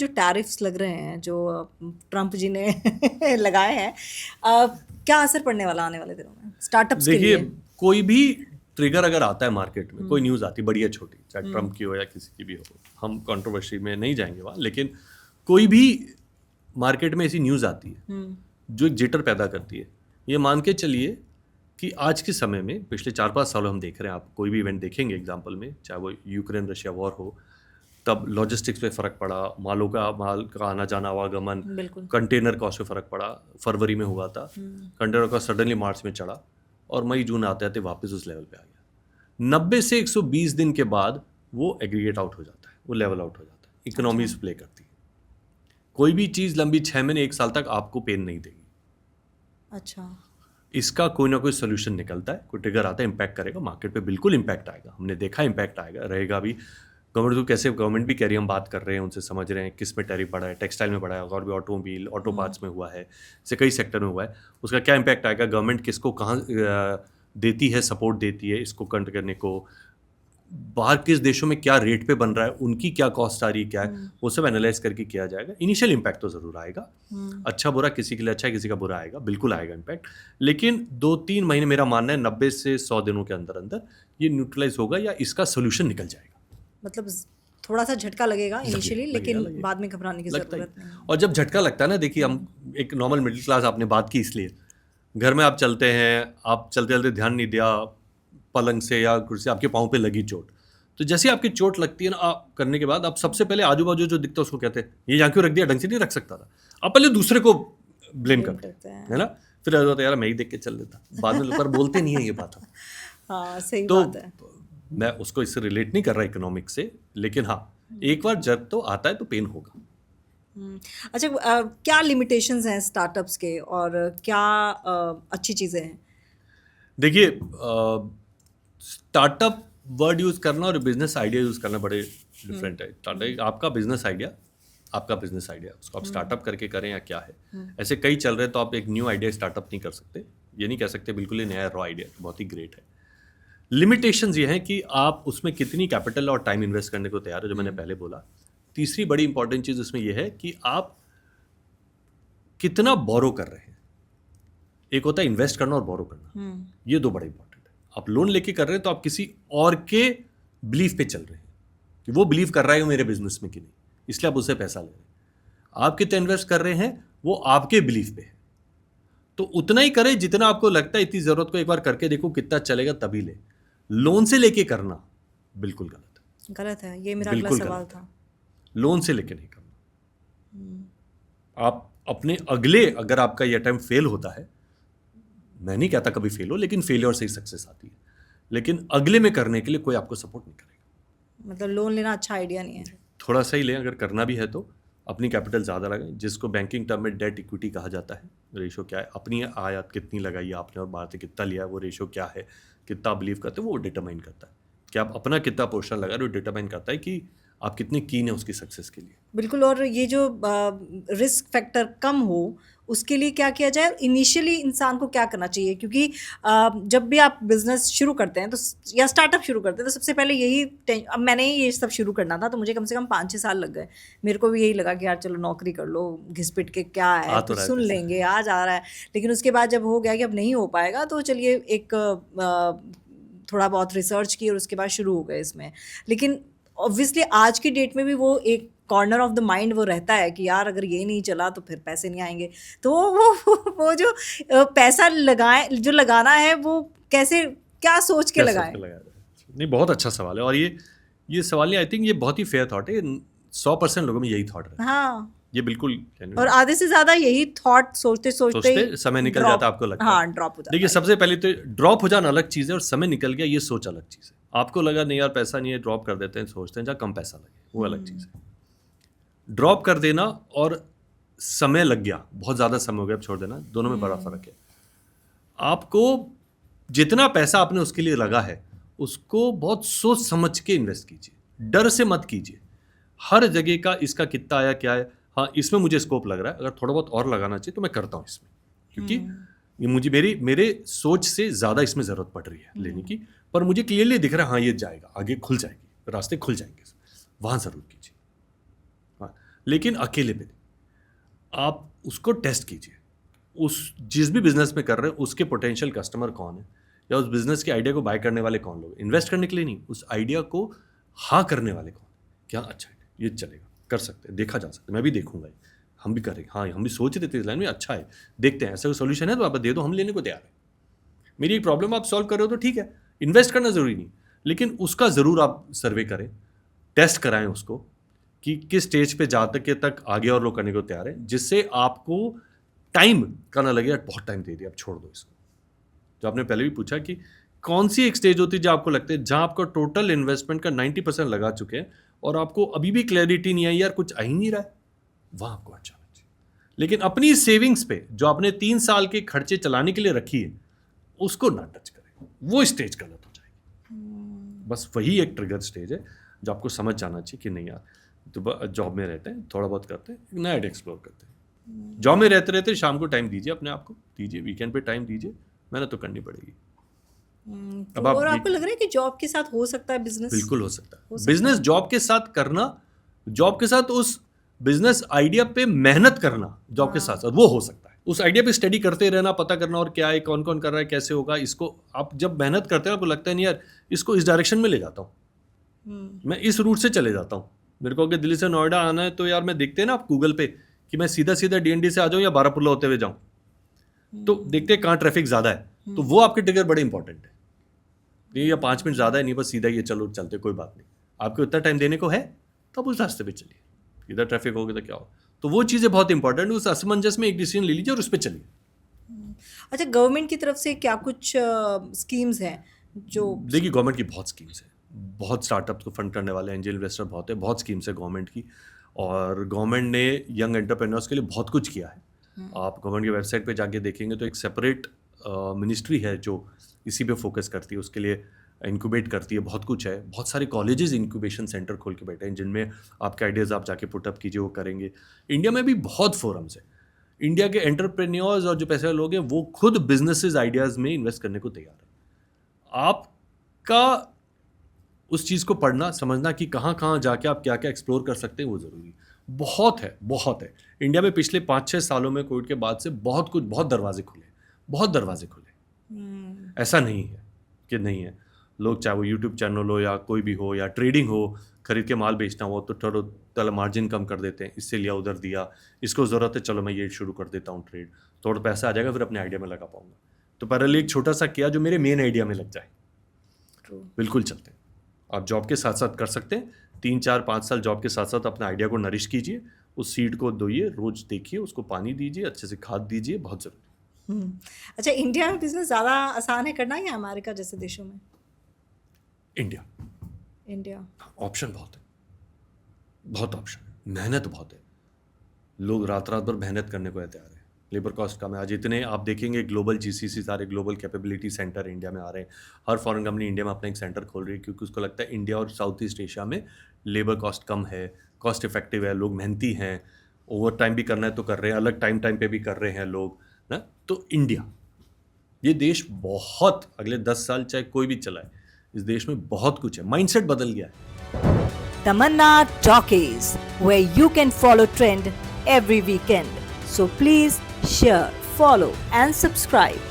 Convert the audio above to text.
जो टैरिफ्स लग रहे हैं जो ट्रम्प जी ने लगाए हैं, क्या असर पड़ने वाला आने वाले दिनों में स्टार्टअप्स के देखिए, लिए? कोई भी ट्रिगर अगर आता है मार्केट में, कोई न्यूज़ आती है बड़ी या छोटी, चाहे ट्रम्प की हो या किसी की भी हो, हम कंट्रोवर्सी में नहीं जाएंगे वहाँ, लेकिन कोई भी मार्केट में ऐसी न्यूज़ आती है जो एक जिटर पैदा करती है। ये मान के चलिए कि आज के समय में पिछले 4-5 सालों हम देख रहे हैं, आप कोई भी इवेंट देखेंगे एग्जाम्पल में, चाहे वो यूक्रेन रशिया वॉर हो, तब लॉजिस्टिक्स पे फ़र्क पड़ा, माल का आना जाना आवागमन, बिल्कुल। कंटेनर कॉस्ट पे फ़र्क पड़ा। फरवरी में हुआ था, कंटेनर कॉस्ट सडनली मार्च में चढ़ा और मई जून आते आते वापस उस लेवल पे आ गया। 90 से 120 दिन के बाद वो एग्रीगेट आउट हो जाता है, वो लेवल आउट हो जाता है। इकोनॉमीज प्ले करती है। कोई भी चीज़ लंबी 6 महीने 1 साल तक आपको पेन नहीं देगी। अच्छा। इसका कोई ना कोई सोल्यूशन निकलता है, कोई ट्रिगर आता है, इम्पैक्ट करेगा मार्केट पे, बिल्कुल इम्पैक्ट आएगा। हमने देखा इम्पैक्ट आएगा, रहेगा भी। गवर्नमेंट को कैसे, गवर्नमेंट भी कह रही है, हम बात कर रहे हैं उनसे, समझ रहे हैं किस में टैरिफ बढ़ा है, टेक्सटाइल में बढ़ा है और भी ऑटोमोबाइल ऑटो पार्ट्स में हुआ है, से कई सेक्टर में हुआ है। उसका क्या इम्पैक्ट आएगा, गवर्नमेंट किसको कहाँ देती है, सपोर्ट देती है इसको कंट्रोल करने को, बाहर किस देशों में क्या रेट पे बन रहा है, उनकी क्या कॉस्ट आ रही है, क्या है, वो सब एनालाइज करके किया जाएगा। इनिशियल इम्पैक्ट तो ज़रूर आएगा, अच्छा बुरा, किसी के लिए अच्छा है किसी का बुरा आएगा, बिल्कुल आएगा इम्पैक्ट। लेकिन 2-3 महीने, मेरा मानना है 90 से 100 दिनों के अंदर अंदर ये न्यूट्रलाइज होगा या इसका सोल्यूशन निकल जाएगा। मतलब थोड़ा सा झटका लगेगा इनिशियली, लेकिन लगेगा। बाद में घबराने की लगता ही। जरूरत नहीं। और जब झटका लगता है ना, देखिए हम एक नॉर्मल मिडिल क्लास, आपने बात की इसलिए, घर में आप चलते हैं, आप चलते चलते ध्यान नहीं दिया पलंग से या कुर्सी, आपके पाँव पे लगी चोट, तो जैसे आपकी चोट लगती है ना, आप करने के बाद आप सबसे पहले आजू बाजू जो दिखता है उसको कहते हैं ये यहाँ क्यों रख दिया, ढंग से नहीं रख सकता था। आप पहले दूसरे को ब्लेम करते हैं, है ना। फिर ऐसा होता है यार मैं ही देख के चल लेता, बाद में पर बोलते नहीं है ये बात हम। हाँ, सही तो बात है। मैं उसको इससे रिलेट नहीं कर रहा इकोनॉमिक से, लेकिन हाँ, एक बार जब तो आता है तो पेन होगा। अच्छा, क्या लिमिटेशंस हैं स्टार्टअप्स के और क्या अच्छी चीज़ें हैं? देखिए, स्टार्टअप वर्ड यूज़ करना और बिजनेस आइडिया यूज़ करना बड़े डिफरेंट है। स्टार्टअप आपका बिजनेस आइडिया, उसको आप स्टार्टअप करके करें या क्या है। ऐसे कई चल रहे हैं, तो आप एक न्यू आइडिया स्टार्टअप नहीं कर सकते, ये नहीं कह सकते बिल्कुल ही नया रॉ आइडिया, बहुत ही ग्रेट है। लिमिटेशंस ये हैं कि आप उसमें कितनी कैपिटल और टाइम इन्वेस्ट करने को तैयार हो, जो मैंने पहले बोला। तीसरी बड़ी इंपॉर्टेंट चीज़ उसमें यह है कि आप कितना बोरो कर रहे हैं। एक होता है इन्वेस्ट करना और बोरो करना, ये दो बड़े इंपॉर्टेंट है। आप लोन लेके कर रहे हैं तो आप किसी और के बिलीफ पे चल रहे हैं कि वो बिलीव कर रहा है मेरे बिजनेस में कि नहीं, इसलिए आप उससे पैसा ले रहे हैं। आप कितना इन्वेस्ट कर रहे हैं वो आपके बिलीफ पे है, तो उतना ही करें जितना आपको लगता है इतनी जरूरत को, एक बार करके देखो कितना चलेगा तभी ले। लोन से लेके करना बिल्कुल गलत है। ये मेरा अगला बिल्कुल सवाल गलत है। था। लोन से लेके नहीं करना। आप अपने अगले, अगर आपका ये अटेम्प्ट फेल होता है, मैं नहीं कहता कभी फेल हो, लेकिन फेलियर से ही सक्सेस आती है, लेकिन अगले में करने के लिए कोई आपको सपोर्ट नहीं करेगा। मतलब लोन लेना अच्छा आइडिया नहीं है। थोड़ा सा ही लें, अगर करना भी है तो अपनी कैपिटल ज़्यादा लगाएं, जिसको बैंकिंग टर्म में डेट इक्विटी कहा जाता है। रेशो क्या है, अपनी आयात कितनी लगाई है आपने और बाहर से कितना लिया है, वो रेशो क्या है, कितना बिलीव करते हैं, वो डिटरमाइन करता है कि आप अपना कितना पोर्शन लगा रहे हो, डिटरमाइन करता है कि आप कितने कीन है उसकी सक्सेस के लिए। बिल्कुल। और ये जो रिस्क फैक्टर कम हो उसके लिए क्या किया जाए, इनिशियली इंसान को क्या करना चाहिए? क्योंकि जब भी आप बिजनेस शुरू करते हैं तो या स्टार्टअप शुरू करते हैं तो सबसे पहले यही अब मैंने ही ये सब शुरू करना था, तो मुझे कम से कम 5-6 साल लग गए। मेरे को भी यही लगा कि यार चलो नौकरी कर लो, घिस-पिट के क्या है, तो कुछ सुन लेंगे, आ जा रहा है। लेकिन उसके बाद जब हो गया कि अब नहीं हो पाएगा, तो चलिए एक थोड़ा बहुत रिसर्च की और उसके बाद शुरू हो गए इसमें। लेकिन ऑब्वियसली आज की डेट में भी वो एक कॉर्नर ऑफ द माइंड वो रहता है कि यार अगर ये नहीं चला तो फिर पैसे नहीं आएंगे। तो वो जो पैसा लगाए, जो लगाना है, वो कैसे, क्या सोच के लगाएं? नहीं, बहुत अच्छा सवाल है, और ये सवाल, आई थिंक ये बहुत ही फेयर थॉट है। 100% लोगों में यही थॉट है। हाँ, ये बिल्कुल, और आधे से ज्यादा यही थॉट सोचते सोचते समय निकल जाता है, आपको लगता है। हाँ, ड्रॉप हो जाता है। देखिए, सबसे पहले तो ड्रॉप हो जाना अलग चीज़ है और समय निकल गया ये सोच अलग चीज़ है। आपको लगा नहीं यार पैसा नहीं है, ड्रॉप कर देते हैं, सोचते हैं जहाँ कम पैसा लगे, वो अलग चीज़ है। ड्रॉप कर देना और समय लग गया, बहुत ज़्यादा समय हो गया, अब छोड़ देना, दोनों में बड़ा फर्क है। आपको जितना पैसा आपने उसके लिए लगा है उसको बहुत सोच समझ के इन्वेस्ट कीजिए, डर से मत कीजिए। हर जगह का इसका कितना आया, क्या है, हाँ इसमें मुझे स्कोप लग रहा है, अगर थोड़ा बहुत और लगाना चाहिए तो मैं करता हूँ इसमें, क्योंकि ये मुझे मेरे सोच से ज़्यादा इसमें ज़रूरत पड़ रही है लेने की, पर मुझे क्लियरली दिख रहा है हाँ ये जाएगा, आगे खुल जाएगी, रास्ते खुल जाएंगे, वहाँ ज़रूर कीजिए। हाँ, लेकिन अकेले पे नहीं। आप उसको टेस्ट कीजिए, उस जिस भी बिजनेस में कर रहे हैं उसके पोटेंशियल कस्टमर कौन है, या उस बिजनेस के आइडिया को बाय करने वाले कौन लोग, इन्वेस्ट करने के लिए नहीं, उस आइडिया को हाँ करने वाले कौन, क्या अच्छा है, ये चलेगा, कर सकते हैं, देखा जा सकता है, मैं भी देखूंगा, हम भी करेंगे, हाँ हम भी सोच रहे थे इस लाइन में, अच्छा है, देखते हैं, ऐसा कोई सोल्यूशन है तो आप दे दो, हम लेने को तैयार है। मेरी एक प्रॉब्लम आप सॉल्व कर रहे हो तो ठीक है, इन्वेस्ट करना जरूरी नहीं, लेकिन उसका जरूर आप सर्वे करें, टेस्ट कराएं उसको कि किस स्टेज पे जा तक आगे और लोग करने को तैयार है, जिससे आपको टाइम का ना लगे यार बहुत टाइम दे दिया अब छोड़ दो इसको। जो आपने पहले भी पूछा कि कौन सी एक स्टेज होती है जो आपको लगता है जहां आपका टोटल इन्वेस्टमेंट का 90% लगा चुके हैं और आपको अभी भी क्लैरिटी नहीं आई यार कुछ आ ही नहीं रहा है, वहां आपको अच्छा चाहिए। लेकिन अपनी सेविंग्स पे जो आपने 3 साल के खर्चे चलाने के लिए रखी है उसको ना टच करें, वो स्टेज गलत हो जाएगी। बस वही एक ट्रिगर स्टेज है जो आपको समझ जाना चाहिए कि नहीं यार तो जॉब में रहते हैं, थोड़ा बहुत करते हैं, नया आइडिया एक्सप्लोर करते हैं। जॉब में रहते रहते शाम को टाइम दीजिए, अपने आप को दीजिए, वीकेंड पे टाइम दीजिए, मेहनत तो करनी पड़ेगी। अब आप और आपको लग रहा है कि जॉब के साथ हो सकता है बिजनेस? बिल्कुल हो सकता है बिजनेस जॉब के साथ करना, जॉब के साथ उस बिजनेस आइडिया पे मेहनत करना, जॉब के साथ साथ वो हो सकता है। उस आइडिया पे स्टडी करते रहना, पता करना और क्या है, कौन कौन कर रहा है, कैसे होगा, इसको आप जब मेहनत करते हैं आपको लगता है नहीं यार इसको इस डायरेक्शन में ले जाता हूँ, मैं इस रूट से चले जाता हूँ। मेरे को अगर दिल्ली से नोएडा आना है तो यार मैं देखते हैं ना आप गूगल पे कि मैं सीधा सीधा डीएनडी से आ जाऊँ या बारापुल्ला होते हुए जाऊँ, तो देखते हैं कहाँ ट्रैफिक ज़्यादा है, तो वो आपके ट्रिगर बड़े इंपॉर्टेंट है। ये या 5 मिनट ज़्यादा है नहीं, बस सीधा ये चलो चलते कोई बात नहीं, आपको इतना टाइम देने को है तो आप उस रास्ते पे चलिए, इधर ट्रैफिक होगी तो क्या हो। तो वो चीज़ें बहुत इंपॉर्टेंट है, उस असमंजस में एक डिसीजन ले लीजिए और उस पर चलिए। अच्छा, गवर्नमेंट की तरफ से क्या कुछ स्कीम्स हैं जो? देखिए गवर्नमेंट की बहुत स्कीम्स है, बहुत स्टार्टअप्स को फंड करने वाले एंजल इन्वेस्टर बहुत है, बहुत स्कीम्स है गवर्नमेंट की, और गवर्नमेंट ने यंग एंटरप्रेन्योर्स के लिए बहुत कुछ किया है। आप गवर्नमेंट की वेबसाइट पे जाके देखेंगे तो एक सेपरेट मिनिस्ट्री है जो इसी पे फोकस करती है, उसके लिए इंक्यूबेट करती है, बहुत कुछ है। बहुत सारे कॉलेजेस इंक्यूबेशन सेंटर खोल के बैठे हैं जिनमें आपके आइडियाज़ आप जाके पुटअप कीजिए, वो करेंगे। इंडिया में भी बहुत फोरम्स है, इंडिया के एंटरप्रेन्योर्स और जो पैसे वाले लोग हैं वो खुद बिजनेसेस आइडियाज़ में इन्वेस्ट करने को तैयार है। आपका उस चीज़ को पढ़ना, समझना कि कहाँ कहाँ जाके आप क्या क्या एक्सप्लोर कर सकते हैं वो ज़रूरी बहुत है, बहुत है। इंडिया में पिछले 5-6 सालों में कोविड के बाद से बहुत कुछ, बहुत दरवाजे खुले, बहुत दरवाजे खुले। ऐसा नहीं है कि नहीं है। लोग चाहे वो यूट्यूब चैनल हो या कोई भी हो या ट्रेडिंग हो, खरीद के माल बेचना हो तो थोड़ा मार्जिन कम कर देते हैं, इससे लिया उधर दिया, इसको ज़रूरत है चलो मैं ये शुरू कर देता हूँ ट्रेड, थोड़ा पैसा आ जाएगा फिर अपने आइडिया में लगा पाऊंगा। तो पहले एक छोटा सा किया जो मेरे मेन आइडिया में लग जाए, बिल्कुल चलते हैं। आप जॉब के साथ साथ कर सकते हैं, 3-4-5 साल जॉब के साथ साथ अपना आइडिया को नरिश कीजिए, उस सीड को धोइए, रोज देखिए, उसको पानी दीजिए, अच्छे से खाद दीजिए, बहुत ज़रूरी। अच्छा, इंडिया में बिजनेस ज़्यादा आसान है करना या अमेरिका जैसे देशों में? इंडिया ऑप्शन बहुत है, बहुत ऑप्शन है, मेहनत बहुत है, लोग रात रात भर मेहनत करने को तैयार है, लेबर कॉस्ट कम है। आज इतने आप देखेंगे ग्लोबल जीसीसी, सारे ग्लोबल कैपेबिलिटी सेंटर इंडिया में आ रहे हैं। हर फॉरेन कंपनी इंडिया में अपना एक सेंटर खोल रही है क्योंकि उसको लगता है इंडिया और साउथ ईस्ट एशिया में लेबर कॉस्ट कम है, कॉस्ट इफेक्टिव है, लोग मेहनती हैं, ओवर टाइम भी करना है तो कर रहे हैं, अलग टाइम पे भी कर रहे हैं लोग ना। तो इंडिया, ये देश बहुत, अगले 10 साल चाहे कोई भी चलाए, इस देश में बहुत कुछ है, माइंडसेट बदल गया है। Tamanna Talkies, where you can follow trend every weekend. So please share, follow and subscribe.